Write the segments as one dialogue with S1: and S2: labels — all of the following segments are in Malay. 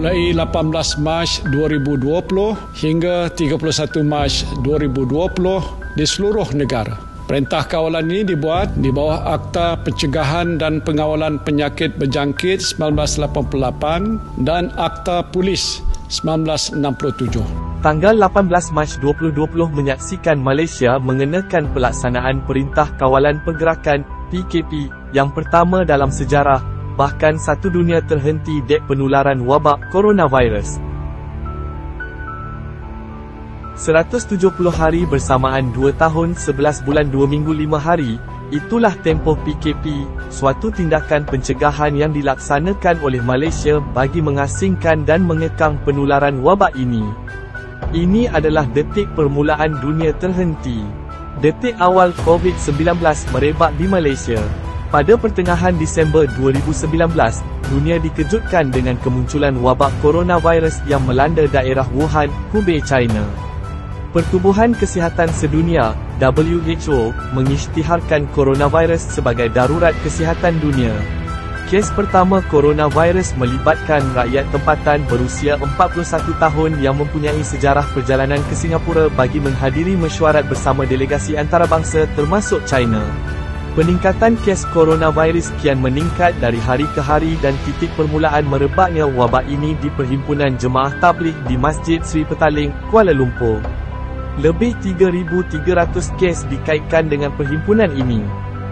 S1: mulai 18 Mac 2020 hingga 31 Mac 2020 di seluruh negara. Perintah kawalan ini dibuat di bawah Akta Pencegahan dan Pengawalan Penyakit Berjangkit 1988 dan Akta Polis 1967.
S2: Tanggal 18 Mac 2020 menyaksikan Malaysia mengenakan pelaksanaan Perintah Kawalan Pergerakan PKP yang pertama dalam sejarah, bahkan satu dunia terhenti dek penularan wabak coronavirus. 170 hari bersamaan 2 tahun 11 bulan 2 minggu 5 hari, itulah tempoh PKP, suatu tindakan pencegahan yang dilaksanakan oleh Malaysia bagi mengasingkan dan mengekang penularan wabak ini. Ini adalah detik permulaan dunia terhenti. Detik awal COVID-19 merebak di Malaysia. Pada pertengahan Disember 2019, dunia dikejutkan dengan kemunculan wabak coronavirus yang melanda daerah Wuhan, Hubei, China. Pertubuhan Kesihatan Sedunia, WHO, mengisytiharkan coronavirus sebagai darurat kesihatan dunia. Kes pertama coronavirus melibatkan rakyat tempatan berusia 41 tahun yang mempunyai sejarah perjalanan ke Singapura bagi menghadiri mesyuarat bersama delegasi antarabangsa termasuk China. Peningkatan kes coronavirus kian meningkat dari hari ke hari dan titik permulaan merebaknya wabak ini di Perhimpunan Jemaah Tabligh di Masjid Sri Petaling, Kuala Lumpur. Lebih 3,300 kes dikaitkan dengan perhimpunan ini.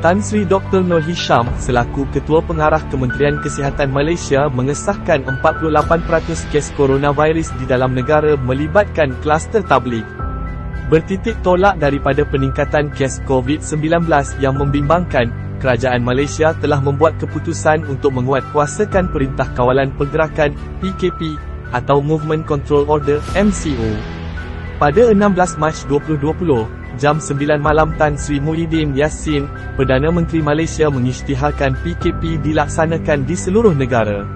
S2: Tan Sri Dr. Noor Hisham, selaku Ketua Pengarah Kementerian Kesihatan Malaysia mengesahkan 48% kes coronavirus di dalam negara melibatkan kluster tabligh. Bertitik tolak daripada peningkatan kes COVID-19 yang membimbangkan, Kerajaan Malaysia telah membuat keputusan untuk menguatkuasakan Perintah Kawalan Pergerakan PKP atau Movement Control Order MCO. Pada 16 Mac 2020, jam 9 malam Tan Sri Muhyiddin Yassin, Perdana Menteri Malaysia mengisytiharkan PKP dilaksanakan di seluruh negara.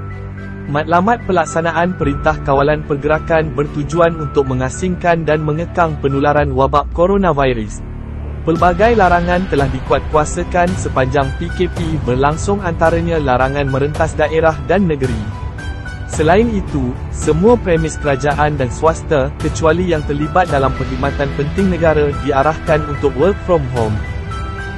S2: Matlamat pelaksanaan Perintah Kawalan Pergerakan bertujuan untuk mengasingkan dan mengekang penularan wabak coronavirus. Pelbagai larangan telah dikuatkuasakan sepanjang PKP berlangsung, antaranya larangan merentas daerah dan negeri. Selain itu, semua premis kerajaan dan swasta, kecuali yang terlibat dalam perkhidmatan penting negara, diarahkan untuk work from home.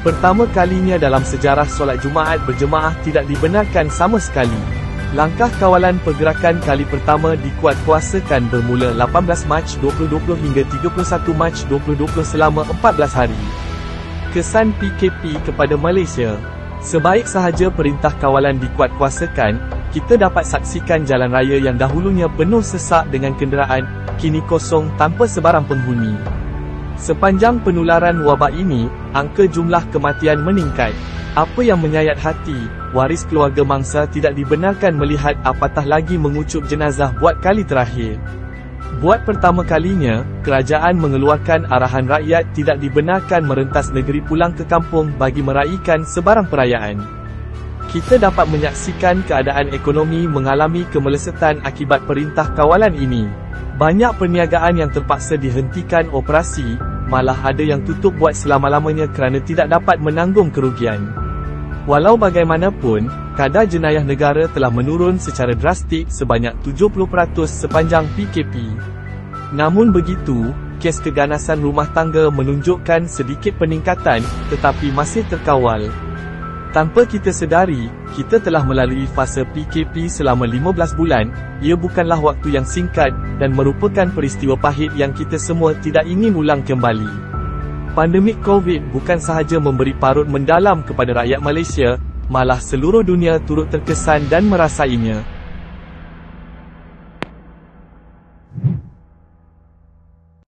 S2: Pertama kalinya dalam sejarah solat Jumaat berjemaah tidak dibenarkan sama sekali. Langkah kawalan pergerakan kali pertama dikuatkuasakan bermula 18 Mac 2020 hingga 31 Mac 2020 selama 14 hari. Kesan PKP kepada Malaysia. Sebaik sahaja Perintah Kawalan dikuatkuasakan, kita dapat saksikan jalan raya yang dahulunya penuh sesak dengan kenderaan, kini kosong tanpa sebarang penghuni. Sepanjang penularan wabak ini, angka jumlah kematian meningkat. Apa yang menyayat hati, waris keluarga mangsa tidak dibenarkan melihat apatah lagi mengucup jenazah buat kali terakhir. Buat pertama kalinya, kerajaan mengeluarkan arahan rakyat tidak dibenarkan merentas negeri pulang ke kampung bagi meraihkan sebarang perayaan. Kita dapat menyaksikan keadaan ekonomi mengalami kemelesetan akibat Perintah Kawalan ini. Banyak perniagaan yang terpaksa dihentikan operasi, malah ada yang tutup buat selama-lamanya kerana tidak dapat menanggung kerugian. Walau bagaimanapun, kadar jenayah negara telah menurun secara drastik sebanyak 70% sepanjang PKP. Namun begitu, kes keganasan rumah tangga menunjukkan sedikit peningkatan, tetapi masih terkawal. Tanpa kita sedari, kita telah melalui fasa PKP selama 15 bulan, ia bukanlah waktu yang singkat, dan merupakan peristiwa pahit yang kita semua tidak ingin ulang kembali. Pandemik COVID bukan sahaja memberi parut mendalam kepada rakyat Malaysia, malah seluruh dunia turut terkesan dan merasainya.